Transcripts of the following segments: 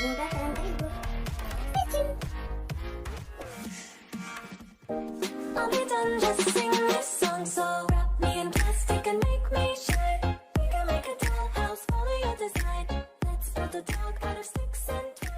mudah dan terhibur. Stay tuned. I'll be done just sing this song, so wrap me in plastic and make me shine. We can make a dollhouse, follow your design. Let's build a dog out of sticks and twine.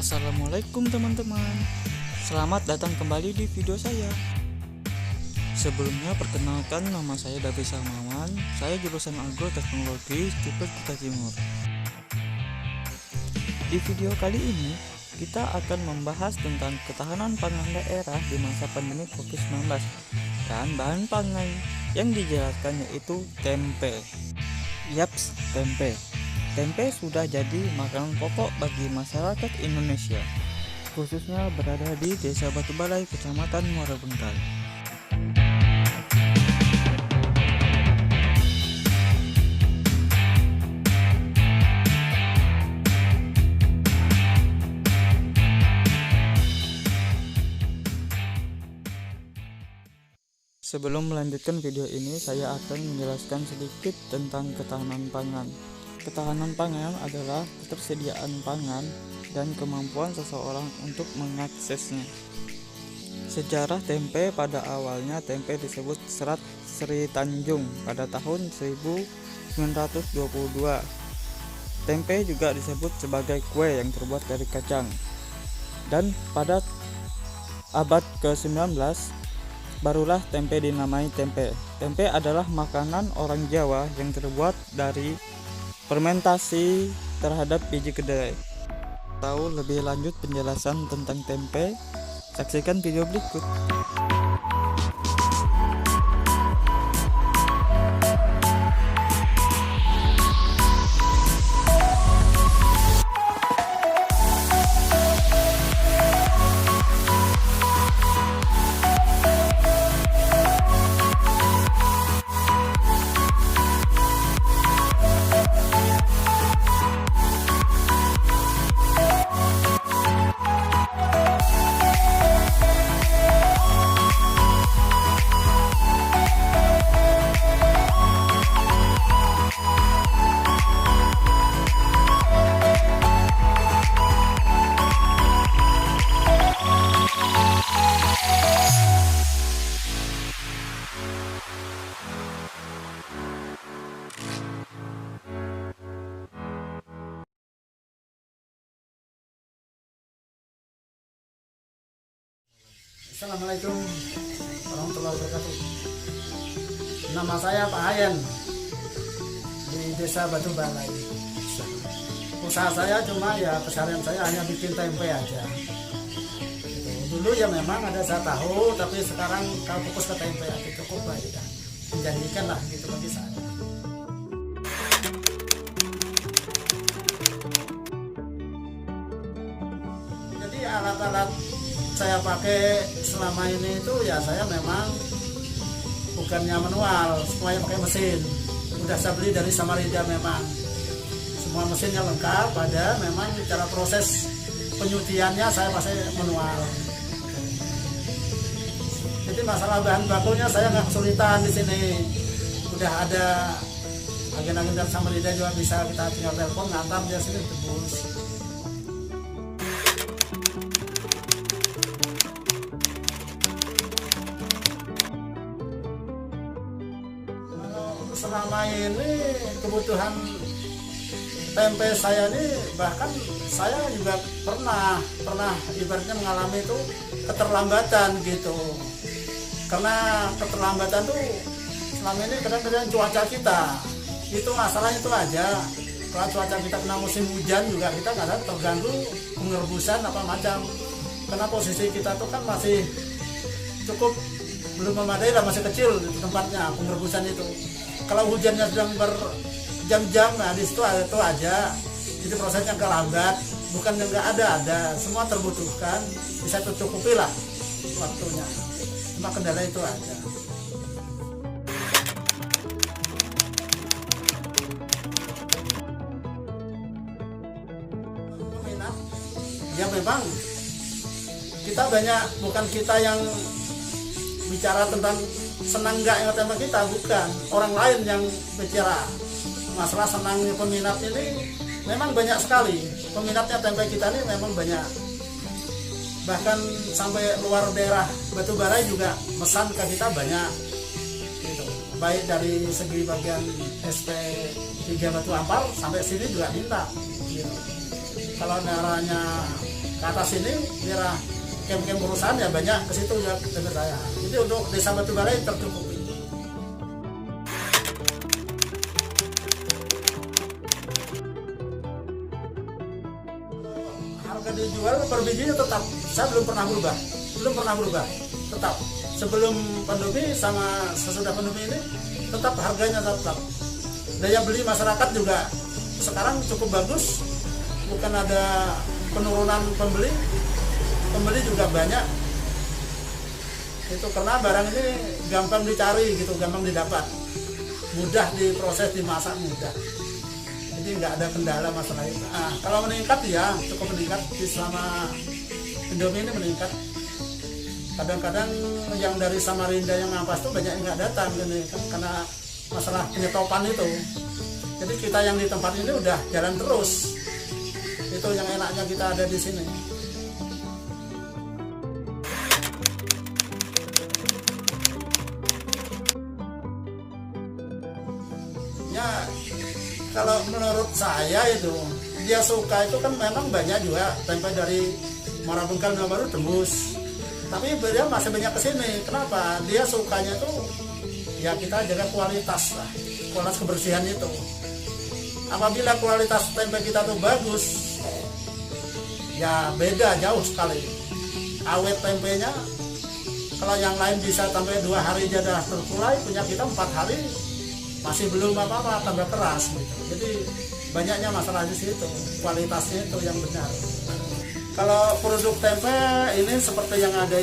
Assalamualaikum teman-teman, selamat datang kembali di video saya. Sebelumnya perkenalkan, nama saya Davi Samawan. Saya jurusan Agroteknologi Stiper Kuta Timur. Di video kali ini kita akan membahas tentang ketahanan pangan daerah di masa pandemi COVID-19 dan bahan pangan yang dijelaskan yaitu tempe. Yaps, tempe. Tempe sudah jadi makanan pokok bagi masyarakat Indonesia, khususnya berada di Desa Batubalai, Kecamatan Muara Bengal. Sebelum melanjutkan video ini, saya akan menjelaskan sedikit tentang ketahanan pangan. Ketahanan pangan adalah ketersediaan pangan dan kemampuan seseorang untuk mengaksesnya. Sejarah tempe: pada awalnya tempe disebut serat Sri Tanjung pada tahun 1922. Tempe juga disebut sebagai kue yang terbuat dari kacang. Dan pada abad ke-19 barulah tempe dinamai tempe. Tempe adalah makanan orang Jawa yang terbuat dari fermentasi terhadap biji kedelai. Tahu lebih lanjut penjelasan tentang tempe? Saksikan video berikut. Assalamualaikum warahmatullahi wabarakatuh. Nama saya Pak Hayan di Desa Batubalai. Usaha saya cuma keseharian saya hanya bikin tempe aja. Dulu memang ada saya tahu, tapi sekarang kalau fokus ke tempe aja cukup lah ya. Menjanjikan lah gitu bagi saya. Jadi alat-alat saya pakai selama ini itu saya memang bukannya manual, semuanya pakai mesin. Udah saya beli dari Samarinda, memang semua mesinnya lengkap, ada memang cara proses penyuciannya saya pakai manual. Jadi masalah bahan bakunya saya nggak kesulitan di sini. Udah ada agen-agen dari Samarinda juga, bisa kita tinggal telepon ngantar dia sini tebus. Selama ini kebutuhan tempe saya ini, bahkan saya juga pernah ibaratnya mengalami itu keterlambatan gitu. Karena keterlambatan tuh selama ini kadang-kadang cuaca kita itu masalah itu aja. Kalau cuaca kita kena musim hujan juga kita kadang terganggu pengerbusan apa macam. Karena posisi kita tuh kan masih cukup belum memadai lah, masih kecil di tempatnya pengerbusan itu. Kalau hujannya sedang berjam-jam, nah di situ itu aja. Jadi prosesnya agak lambat, bukan yang nggak ada, semua terbutuhkan, bisa tercukupi lah waktunya. Cuma kendala itu aja. Peminat, ya memang kita banyak, bukan kita yang bicara tentang senang enggaknya tempe kita, bukan, orang lain yang bicara masalah senangnya peminat ini. Memang banyak sekali peminatnya tempe kita ini, memang banyak, bahkan sampai luar daerah Batubara juga mesan ke kita banyak gitu. Baik dari segi bagian SP3 Batu Ampar sampai sini juga minta gitu. Kalau daerahnya ke atas sini daerah kem-kem perusahaan ya banyak ke situ juga tempe saya. Jadi untuk desa Batubara tercukupi. Harga dijual per bijinya tetap, saya belum pernah berubah, tetap sebelum pandemi sama sesudah pandemi ini tetap harganya tetap. Daya beli masyarakat juga sekarang cukup bagus, bukan ada penurunan pembeli juga banyak. Itu karena barang ini gampang dicari gitu, gampang didapat, mudah diproses, dimasak mudah. Jadi nggak ada kendala masalah itu. Kalau meningkat ya cukup meningkat selama Indomie ini meningkat. Kadang-kadang yang dari Samarinda yang Ampas tuh banyak yang nggak datang ini kan karena masalah penyetopan itu. Jadi kita yang di tempat ini udah jalan terus. Itu yang enaknya kita ada di sini. Ya, kalau menurut saya itu dia suka itu kan memang banyak juga tempe dari Muara Bengkal baru tembus, tapi dia masih banyak kesini. Kenapa? Dia sukanya tuh ya kita jaga kualitas lah, kualitas kebersihan itu. Apabila kualitas tempe kita tuh bagus, ya beda jauh sekali. Awet tempenya, kalau yang lain bisa sampai 2 hari aja dah terkulai, punya kita 4 hari masih belum apa-apa, tambah keras gitu. Jadi banyaknya masalah di situ, kualitasnya itu yang benar. Kalau produk tempe ini seperti yang ada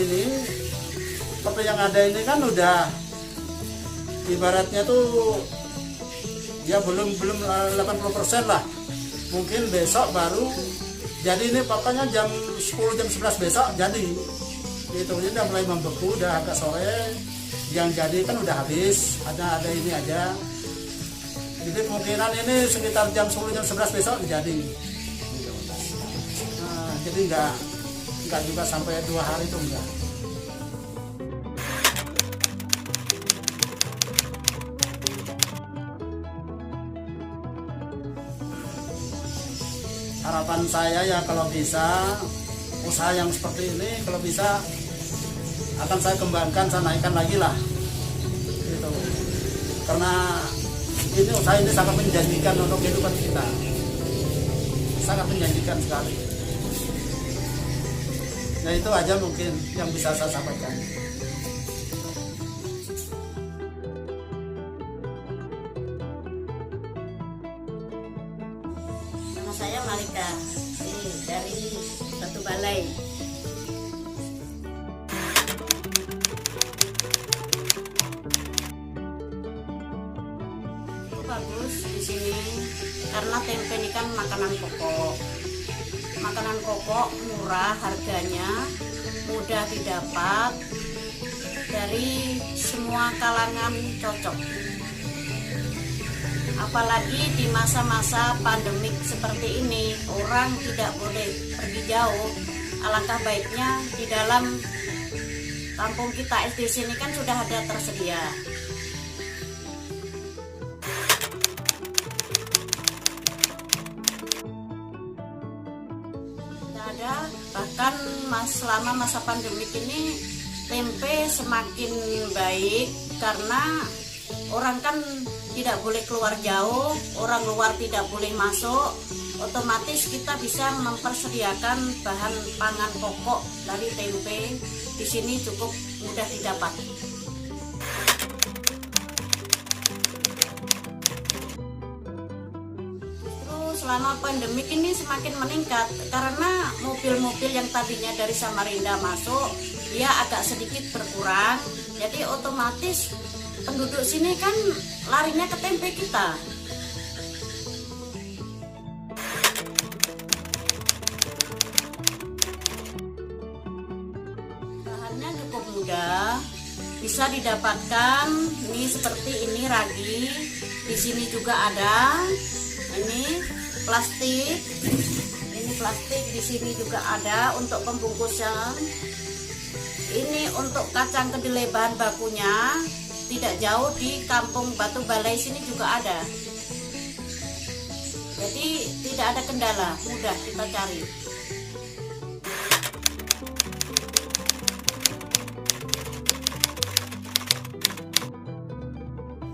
ini kan udah ibaratnya tuh ya belum 80% lah. Mungkin besok baru jadi, ini pokoknya jam 10 jam 11 besok jadi gitu. Jadi udah mulai membeku, udah agak sore. Yang jadi kan udah habis, ada ini aja. Jadi kemungkinan ini sekitar jam 10 jam 11 besok jadi. Jadi enggak juga sampai 2 hari itu enggak. Harapan saya ya kalau bisa usaha yang seperti ini kalau bisa akan saya kembangkan, saya naikkan lagi lah gitu. Karena ini usaha ini sangat menjanjikan untuk kehidupan kita, sangat menjanjikan sekali. Nah itu aja mungkin yang bisa saya sampaikan. Nama saya Malika, ini dari Batu Balai. Bagus di sini karena tempe ini kan makanan pokok. Makanan pokok murah harganya, mudah didapat, dari semua kalangan cocok. Apalagi di masa-masa pandemik seperti ini, orang tidak boleh pergi jauh. Alangkah baiknya di dalam kampung kita di sini kan sudah ada tersedia. Ada, bahkan selama masa pandemik ini tempe semakin baik karena orang kan tidak boleh keluar jauh, orang luar tidak boleh masuk, otomatis kita bisa mempersediakan bahan pangan pokok dari tempe di sini cukup mudah didapat. selama pandemi ini semakin meningkat karena mobil-mobil yang tadinya dari Samarinda masuk dia agak sedikit berkurang, jadi otomatis penduduk sini kan larinya ke tempe kita. Bahannya cukup mudah, bisa didapatkan. Ini seperti ini ragi, di sini juga ada. Ini plastik, di sini juga ada untuk pembungkusan. Ini untuk kacang kedelai bahan bakunya, tidak jauh di Kampung Batu Balai sini juga ada. Jadi tidak ada kendala, mudah kita cari.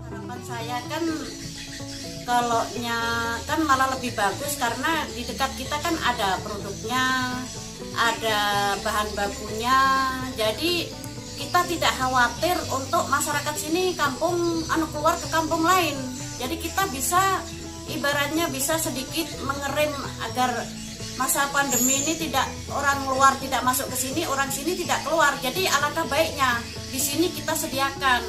Harapan saya kan kalaunya kan malah lebih bagus karena di dekat kita kan ada produknya, ada bahan bakunya, jadi kita tidak khawatir untuk masyarakat sini kampung keluar ke kampung lain. Jadi kita bisa ibaratnya bisa sedikit mengerem agar masa pandemi ini tidak orang luar tidak masuk ke sini, orang sini tidak keluar. Jadi alangkah baiknya di sini kita sediakan